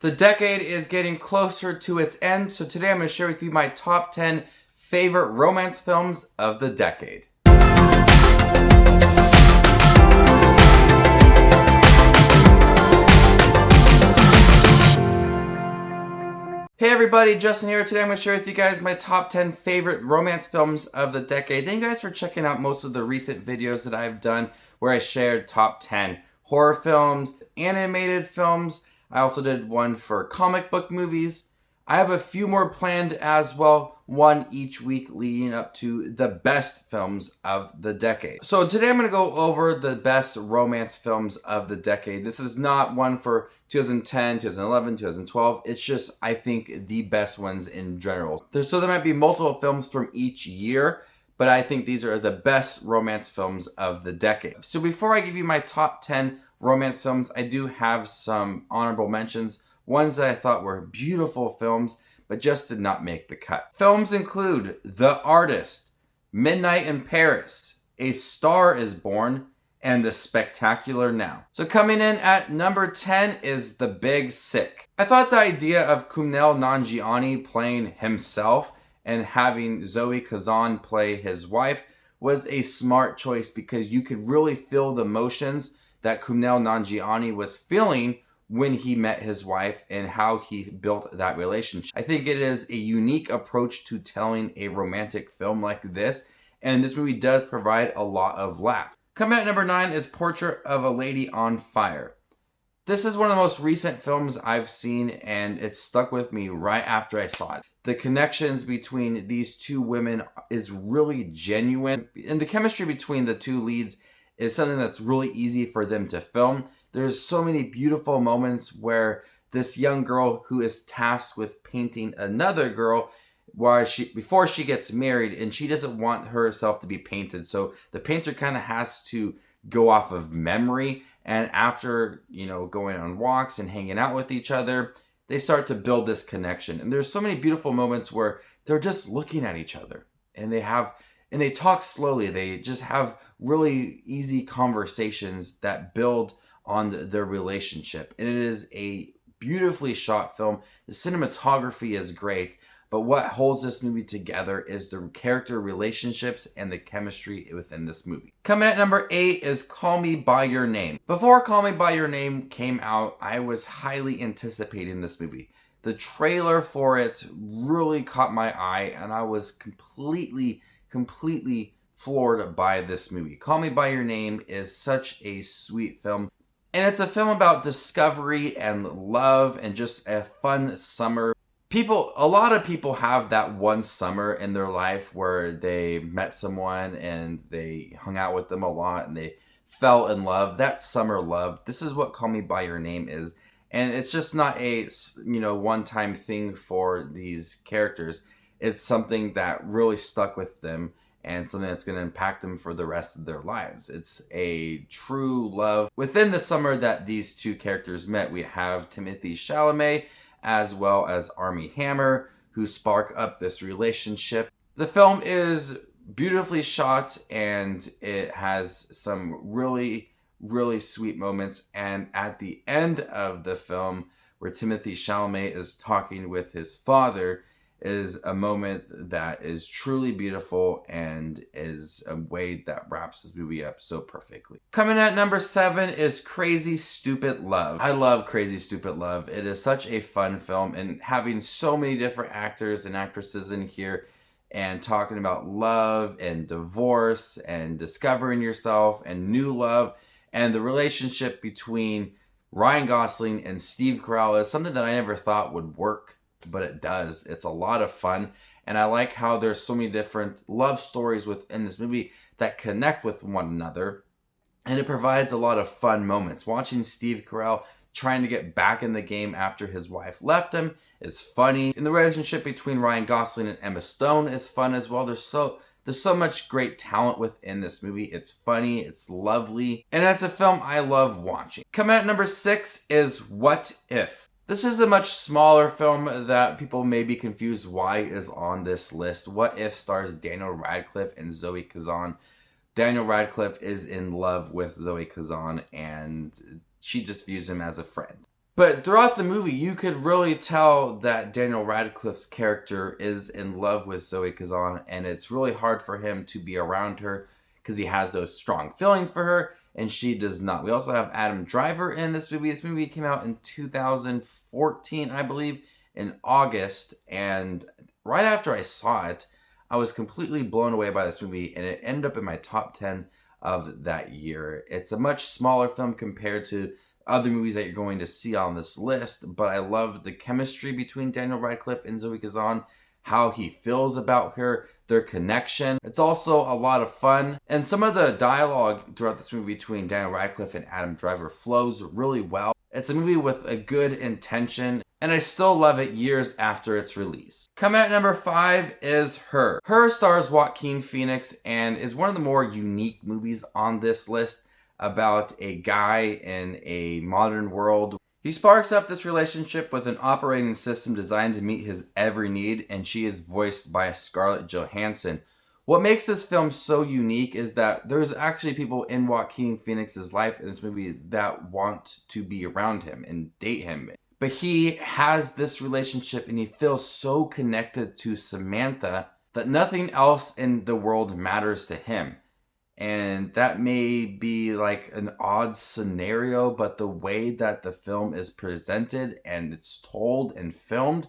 The decade is getting closer to its end, so today I'm going to share with you my top 10 favorite romance films of the decade. Hey everybody, Justin here. Today I'm going to share with you guys my top 10 favorite romance films of the decade. Thank you guys for checking out most of the recent videos that I've done where I shared top 10 horror films, animated films. I also did one for comic book movies. I have a few more planned as well, one each week leading up to the best films of the decade. So today I'm going to go over the best romance films of the decade. This is not one for 2010, 2011, 2012. It's just, I think, the best ones in general. So there might be multiple films from each year, but I think these are the best romance films of the decade. So before I give you my top 10 romance films, I do have some honorable mentions. Ones that I thought were beautiful films, but just did not make the cut. Films include The Artist, Midnight in Paris, A Star is Born, and The Spectacular Now. So coming in at number 10 is The Big Sick. I thought the idea of Kumail Nanjiani playing himself and having Zoe Kazan play his wife was a smart choice because you could really feel the emotions that Kumail Nanjiani was feeling when he met his wife and how he built that relationship. I think it is a unique approach to telling a romantic film like this, and this movie does provide a lot of laughs. Coming at number 9 is Portrait of a Lady on Fire. This is one of the most recent films I've seen, and it stuck with me right after I saw it. The connections between these two women is really genuine, and the chemistry between the two leads is something that's really easy for them to film. There's so many beautiful moments where this young girl who is tasked with painting another girl before she gets married, and she doesn't want herself to be painted. So the painter kind of has to go off of memory, and after, going on walks and hanging out with each other, they start to build this connection. And there's so many beautiful moments where they're just looking at each other and they talk slowly. They just have really easy conversations that build on their relationship. And it is a beautifully shot film. The cinematography is great, but what holds this movie together is the character relationships and the chemistry within this movie. Coming at number 8 is Call Me By Your Name. Before Call Me By Your Name came out, I was highly anticipating this movie. The trailer for it really caught my eye, and I was completely floored by this movie. Call Me By Your Name is such a sweet film. And it's a film about discovery and love and just a fun summer. A lot of people have that one summer in their life where they met someone and they hung out with them a lot and they fell in love. That summer love. This is what Call Me By Your Name is. And it's just not a, one-time thing for these characters. It's something that really stuck with them and something that's going to impact them for the rest of their lives. It's a true love. Within the summer that these two characters met, we have Timothée Chalamet as well as Armie Hammer, who spark up this relationship. The film is beautifully shot and it has some really sweet moments. And at the end of the film, where Timothée Chalamet is talking with his father, is a moment that is truly beautiful and is a way that wraps this movie up so perfectly. Coming at number 7 is Crazy Stupid Love. I love Crazy Stupid Love. It is such a fun film, and having so many different actors and actresses in here and talking about love and divorce and discovering yourself and new love, and the relationship between Ryan Gosling and Steve Carell is something that I never thought would work, but it does. It's a lot of fun, and I like how there's so many different love stories within this movie that connect with one another, and it provides a lot of fun moments. Watching Steve Carell trying to get back in the game after his wife left him is funny, and the relationship between Ryan Gosling and Emma Stone is fun as well. There's so much great talent within this movie. It's funny, it's lovely, and it's a film I love watching. Coming at number 6 is What If? This is a much smaller film that people may be confused why is on this list. What If stars Daniel Radcliffe and Zoe Kazan. Daniel Radcliffe is in love with Zoe Kazan, and she just views him as a friend. But throughout the movie, you could really tell that Daniel Radcliffe's character is in love with Zoe Kazan, and it's really hard for him to be around her because he has those strong feelings for her, and she does not. We also have Adam Driver in this movie. This movie came out in 2014, I believe, in August, and right after I saw it, I was completely blown away by this movie, and it ended up in my top 10 of that year. It's a much smaller film compared to other movies that you're going to see on this list, but I love the chemistry between Daniel Radcliffe and Zoe Kazan, how he feels about her, their connection. It's also a lot of fun, and some of the dialogue throughout this movie between Daniel Radcliffe and Adam Driver flows really well. It's a movie with a good intention, and I still love it years after its release. Coming at number 5 is Her. Her stars Joaquin Phoenix and is one of the more unique movies on this list about a guy in a modern world. He sparks up this relationship with an operating system designed to meet his every need, and she is voiced by Scarlett Johansson. What makes this film so unique is that there's actually people in Joaquin Phoenix's life in this movie that want to be around him and date him. But he has this relationship and he feels so connected to Samantha that nothing else in the world matters to him. And that may be like an odd scenario, but the way that the film is presented and it's told and filmed,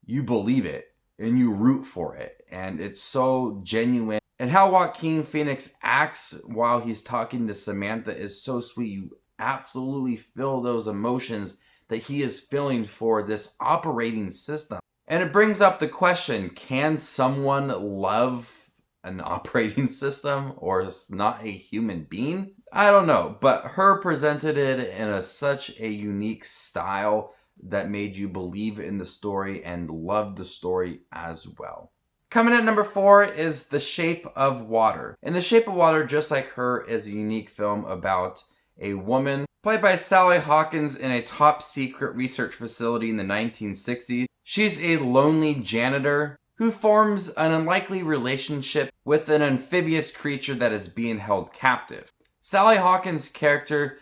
you believe it and you root for it. And it's so genuine. And how Joaquin Phoenix acts while he's talking to Samantha is so sweet. You absolutely feel those emotions that he is feeling for this operating system. And it brings up the question, can someone love an operating system or not a human being? I don't know, but Her presented it in such a unique style that made you believe in the story and love the story as well. Coming at number 4 is The Shape of Water. And The Shape of Water, just like Her, is a unique film about a woman played by Sally Hawkins in a top secret research facility in the 1960s. She's a lonely janitor who forms an unlikely relationship with an amphibious creature that is being held captive. Sally Hawkins' character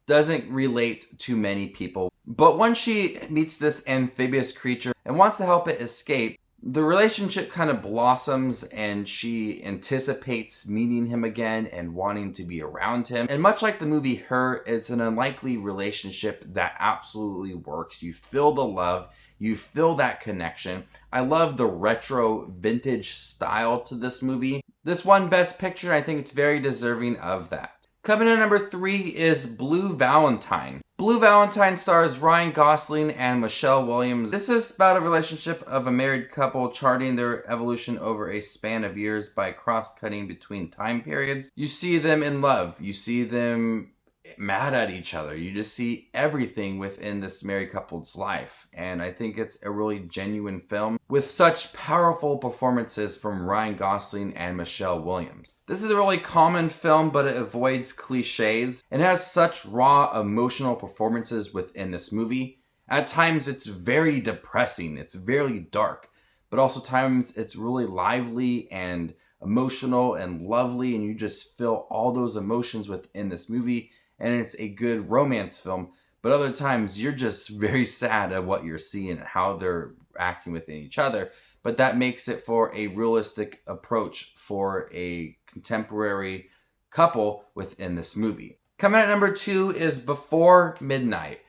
doesn't relate to many people, but once she meets this amphibious creature and wants to help it escape, the relationship kind of blossoms and she anticipates meeting him again and wanting to be around him. And much like the movie Her, it's an unlikely relationship that absolutely works. You feel the love, you feel that connection. I love the retro vintage style to this movie. This won Best Picture, and I think it's very deserving of that. Coming in number 3 is Blue Valentine. Blue Valentine stars Ryan Gosling and Michelle Williams. This is about a relationship of a married couple charting their evolution over a span of years by cross-cutting between time periods. You see them in love. You see them mad at each other. You just see everything within this married couple's life. And I think it's a really genuine film with such powerful performances from Ryan Gosling and Michelle Williams. This is a really common film, but it avoids cliches and has such raw emotional performances within this movie. At times it's very depressing, it's very dark, but also times it's really lively and emotional and lovely, and you just feel all those emotions within this movie. And it's a good romance film, but other times you're just very sad at what you're seeing and how they're acting within each other. But that makes it for a realistic approach for a contemporary couple within this movie. Coming at number 2 is Before Midnight.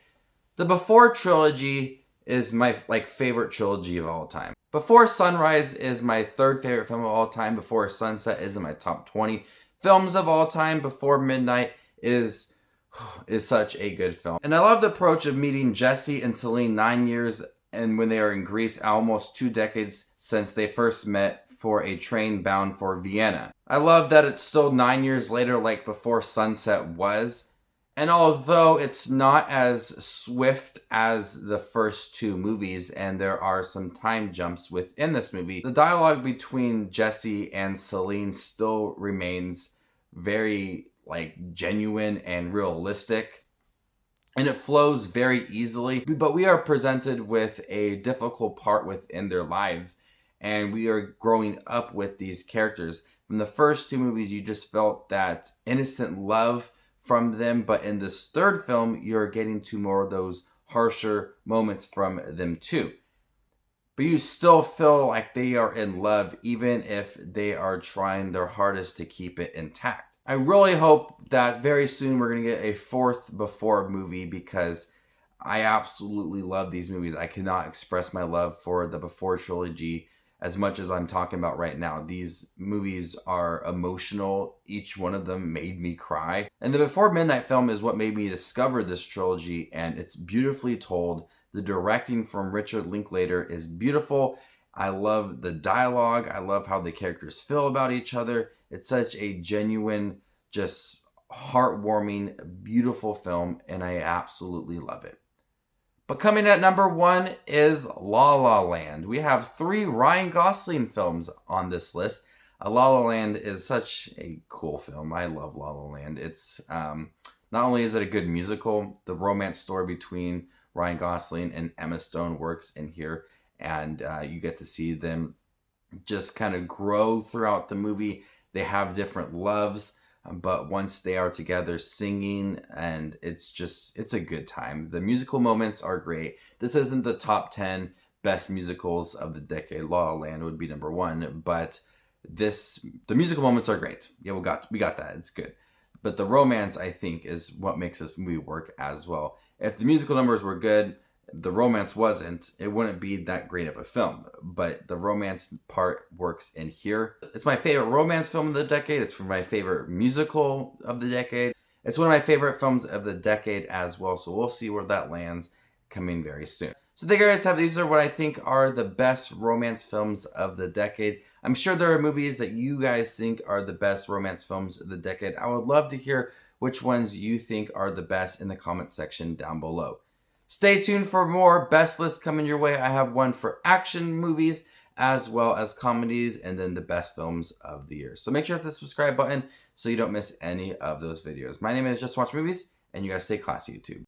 The Before trilogy is my favorite trilogy of all time. Before Sunrise is my 3rd favorite film of all time. Before Sunset is in my top 20 films of all time. Before Midnight is such a good film. And I love the approach of meeting Jesse and Celine 9 years and when they are in Greece, almost 2 decades since they first met for a train bound for Vienna. I love that it's still 9 years later like Before Sunset was. And although it's not as swift as the first 2 movies and there are some time jumps within this movie, the dialogue between Jesse and Celine still remains very genuine and realistic, and it flows very easily. But we are presented with a difficult part within their lives, and we are growing up with these characters. From the first 2 movies, you just felt that innocent love from them, but in this 3rd film, you're getting to more of those harsher moments from them too. But you still feel like they are in love, even if they are trying their hardest to keep it intact. I really hope that very soon we're going to get a fourth Before movie, because I absolutely love these movies. I cannot express my love for the Before trilogy as much as I'm talking about right now. These movies are emotional. Each one of them made me cry. And the Before Midnight film is what made me discover this trilogy, and it's beautifully told. The directing from Richard Linklater is beautiful. I love the dialogue. I love how the characters feel about each other. It's such a genuine, just heartwarming, beautiful film, and I absolutely love it. But coming at number 1 is La La Land. We have 3 Ryan Gosling films on this list. La La Land is such a cool film. I love La La Land. It's not only is it a good musical, the romance story between Ryan Gosling and Emma Stone works in here, and you get to see them just kind of grow throughout the movie. They have different loves, but once they are together singing, and it's a good time. The musical moments are great. This isn't the top 10 best musicals of the decade. La La Land would be number 1, but the musical moments are great. Yeah, we got that. It's good. But the romance, I think, is what makes this movie work as well. If the musical numbers were good, the romance wasn't, it wouldn't be that great of a film. But the romance part works in here. It's my favorite romance film of the decade. It's my favorite musical of the decade. It's one of my favorite films of the decade as well. So we'll see where that lands coming very soon. So there you guys have, these are what I think are the best romance films of the decade. I'm sure there are movies that you guys think are the best romance films of the decade. I would love to hear which ones you think are the best in the comment section down below. Stay tuned for more best lists coming your way. I have one for action movies as well as comedies, and then the best films of the year. So make sure to hit the subscribe button so you don't miss any of those videos. My name is Just Watch Movies, and you guys stay classy, YouTube.